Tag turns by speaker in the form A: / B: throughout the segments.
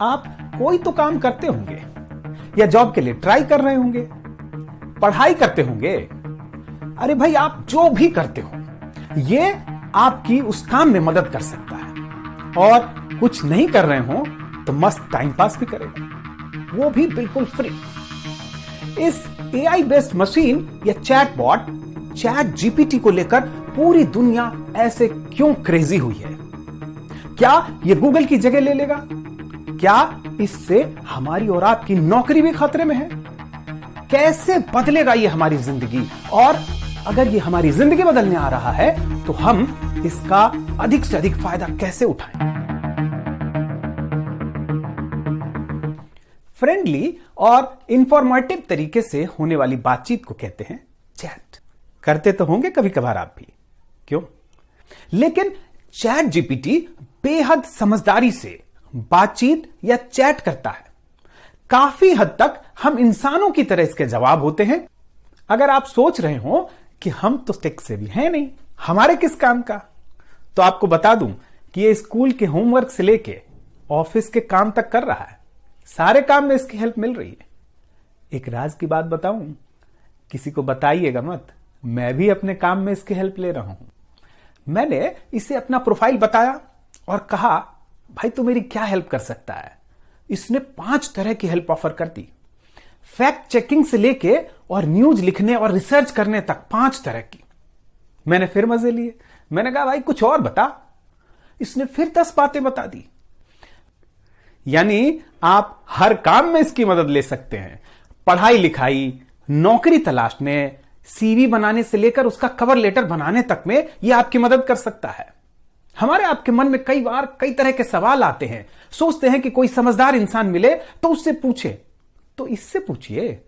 A: आप कोई तो काम करते होंगे या जॉब के लिए ट्राई कर रहे होंगे, पढ़ाई करते होंगे। अरे भाई, आप जो भी करते हो ये आपकी उस काम में मदद कर सकता है। और कुछ नहीं कर रहे हो तो मस्त टाइम पास भी करेगा, वो भी बिल्कुल फ्री। इस एआई बेस्ड मशीन या चैटबॉट चैट जीपीटी को लेकर पूरी दुनिया ऐसे क्यों क्रेजी हुई है? क्या ये गूगल की जगह ले लेगा? क्या इससे हमारी और आपकी नौकरी भी खतरे में है? कैसे बदलेगा ये हमारी जिंदगी? और अगर ये हमारी जिंदगी बदलने आ रहा है तो हम इसका अधिक से अधिक फायदा कैसे उठाएं? फ्रेंडली और इंफॉर्मेटिव तरीके से होने वाली बातचीत को कहते हैं चैट। करते तो होंगे कभी कभार आप भी, क्यों? लेकिन चैट जीपीटी बेहद समझदारी से बातचीत या चैट करता है। काफी हद तक हम इंसानों की तरह इसके जवाब होते हैं। अगर आप सोच रहे हो कि हम तो टेक से भी हैं नहीं, हमारे किस काम का, तो आपको बता दूं कि ये स्कूल के होमवर्क से लेके ऑफिस के काम तक कर रहा है। सारे काम में इसकी हेल्प मिल रही है। एक राज की बात बताऊं, किसी को बताइएगा मत, मैं भी अपने काम में इसकी हेल्प ले रहा हूं। मैंने इसे अपना प्रोफाइल बताया और कहा, भाई तू मेरी क्या हेल्प कर सकता है? इसने 5 तरह की हेल्प ऑफर कर दी। फैक्ट चेकिंग से लेके और न्यूज लिखने और रिसर्च करने तक 5 तरह की। मैंने फिर मजे लिए, मैंने कहा भाई कुछ और बता। इसने फिर 10 बातें बता दी। यानी आप हर काम में इसकी मदद ले सकते हैं। पढ़ाई लिखाई, नौकरी तलाशने, सीवी बनाने से लेकर उसका कवर लेटर बनाने तक में यह आपकी मदद कर सकता है। हमारे आपके मन में कई बार कई तरह के सवाल आते हैं। सोचते हैं कि कोई समझदार इंसान मिले तो उससे पूछे, तो इससे पूछिए।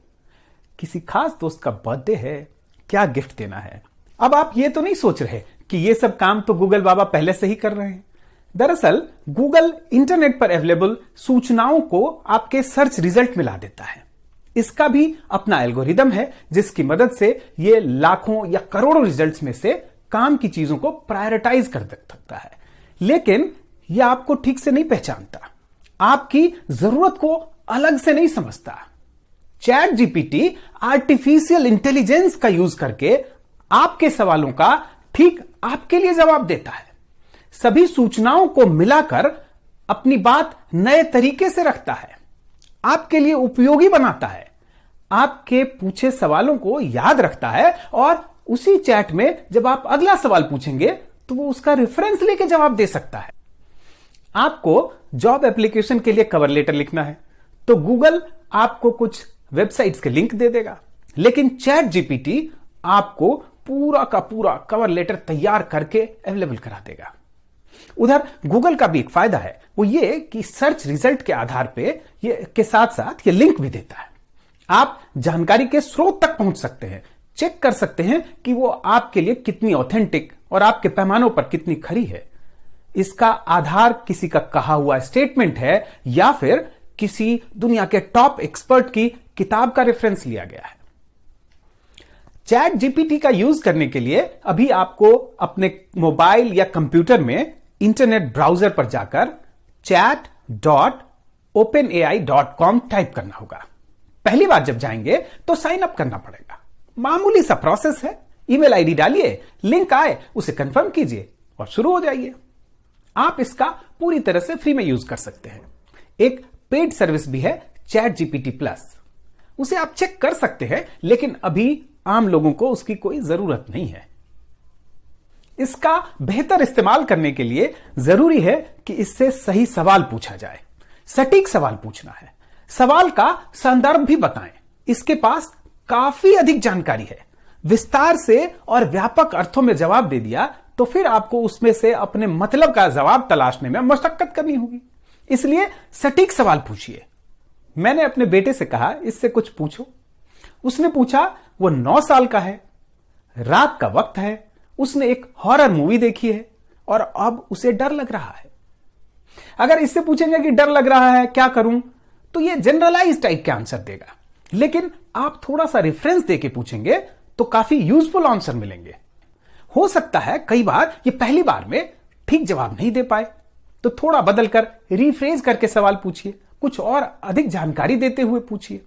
A: किसी खास दोस्त का बर्थडे है, क्या गिफ्ट देना है? अब आप ये तो नहीं सोच रहे कि ये सब काम तो गूगल बाबा पहले से ही कर रहे हैं। दरअसल गूगल इंटरनेट पर अवेलेबल सूचनाओं को आपके सर्च रिजल्ट में ला देता है। इसका भी अपना एल्गोरिदम है जिसकी मदद से ये लाखों या करोड़ों रिजल्ट्स में से काम की चीजों को प्रायोरिटाइज कर सकता है। लेकिन यह आपको ठीक से नहीं पहचानता, आपकी जरूरत को अलग से नहीं समझता। चैट जीपीटी आर्टिफिशियल इंटेलिजेंस का यूज करके आपके सवालों का ठीक आपके लिए जवाब देता है। सभी सूचनाओं को मिलाकर अपनी बात नए तरीके से रखता है, आपके लिए उपयोगी बनाता है, आपके पूछे सवालों को याद रखता है और उसी चैट में जब आप अगला सवाल पूछेंगे तो वो उसका रेफरेंस लेके जवाब दे सकता है। आपको जॉब एप्लीकेशन के लिए कवर लेटर लिखना है तो गूगल आपको कुछ वेबसाइट्स के लिंक दे देगा, लेकिन चैट जीपीटी आपको पूरा का पूरा कवर लेटर तैयार करके अवेलेबल करा देगा। उधर गूगल का भी एक फायदा है, वो ये कि सर्च रिजल्ट के आधार पे ये के साथ साथ ये लिंक भी देता है। आप जानकारी के स्रोत तक पहुंच सकते हैं, चेक कर सकते हैं कि वो आपके लिए कितनी ऑथेंटिक और आपके पैमानों पर कितनी खरी है। इसका आधार किसी का कहा हुआ स्टेटमेंट है या फिर किसी दुनिया के टॉप एक्सपर्ट की किताब का रेफरेंस लिया गया है। चैट जीपीटी का यूज करने के लिए अभी आपको अपने मोबाइल या कंप्यूटर में इंटरनेट ब्राउजर पर जाकर chat.openai.com टाइप करना होगा। पहली बार जब जाएंगे तो साइन अप करना पड़ेगा। मामूली सा प्रोसेस है। ईमेल आईडी डालिए, लिंक आए उसे कंफर्म कीजिए और शुरू हो जाइए। आप इसका पूरी तरह से फ्री में यूज कर सकते हैं। एक पेड सर्विस भी है चैट जीपीटी प्लस, उसे आप चेक कर सकते हैं, लेकिन अभी आम लोगों को उसकी कोई जरूरत नहीं है। इसका बेहतर इस्तेमाल करने के लिए जरूरी है कि इससे सही सवाल पूछा जाए। सटीक सवाल पूछना है, सवाल का संदर्भ भी बताएं। इसके पास काफी अधिक जानकारी है। विस्तार से और व्यापक अर्थों में जवाब दे दिया तो फिर आपको उसमें से अपने मतलब का जवाब तलाशने में मशक्कत करनी होगी। इसलिए सटीक सवाल पूछिए। मैंने अपने बेटे से कहा, इससे कुछ पूछो। उसने पूछा, वो 9 साल का है, रात का वक्त है, उसने एक हॉरर मूवी देखी है और अब उसे डर लग रहा है। अगर इससे पूछेंगे कि डर लग रहा है क्या करूं, तो ये जनरलाइज टाइप के आंसर देगा। लेकिन आप थोड़ा सा रेफरेंस देके पूछेंगे तो काफी यूजफुल आंसर मिलेंगे। हो सकता है कई बार ये पहली बार में ठीक जवाब नहीं दे पाए, तो थोड़ा बदलकर रिफ्रेज करके सवाल पूछिए। कुछ और अधिक जानकारी देते हुए पूछिए।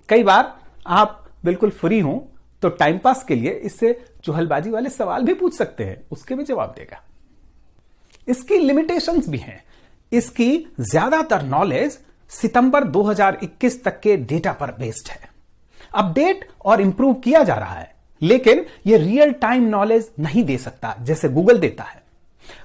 A: कई बार आप बिल्कुल फ्री हो तो टाइम पास के लिए इससे चुहलबाजी वाले सवाल भी पूछ सकते हैं, उसके भी जवाब देगा। इसकी लिमिटेशंस भी हैं। इसकी ज्यादातर नॉलेज सितंबर 2021 तक के डेटा पर बेस्ड है। अपडेट और इंप्रूव किया जा रहा है, लेकिन यह रियल टाइम नॉलेज नहीं दे सकता जैसे गूगल देता है।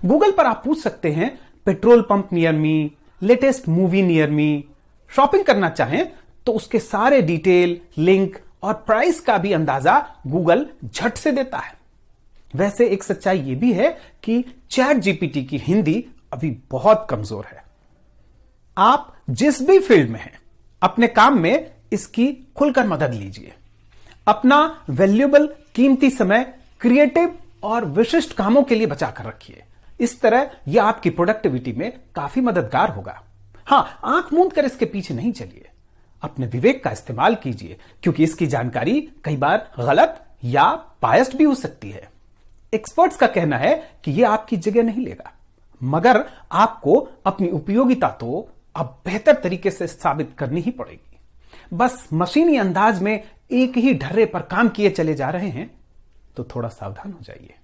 A: गूगल पर आप पूछ सकते हैं petrol pump near me, latest movie near me. Shopping करना चाहें तो उसके सारे डिटेल, लिंक और प्राइस का भी अंदाजा गूगल झट से देता है। वैसे एक सच्चाई यह भी है कि चैट जीपीटी की हिंदी अभी बहुत कमजोर है। आप जिस भी फील्ड में हैं, अपने काम में इसकी खुलकर मदद लीजिए। अपना वैल्यूएबल कीमती समय क्रिएटिव और विशिष्ट कामों के लिए बचाकर रखिए। इस तरह यह आपकी प्रोडक्टिविटी में काफी मददगार होगा। हां, आंख मूंद कर इसके पीछे नहीं चलिए, अपने विवेक का इस्तेमाल कीजिए, क्योंकि इसकी जानकारी कई बार गलत या बायस्ड भी हो सकती है। एक्सपर्ट्स का कहना है कि यह आपकी जगह नहीं लेगा, मगर आपको अपनी उपयोगिता तो अब बेहतर तरीके से साबित करनी ही पड़ेगी। बस मशीनी अंदाज में एक ही ढर्रे पर काम किए चले जा रहे हैं तो थोड़ा सावधान हो जाइए।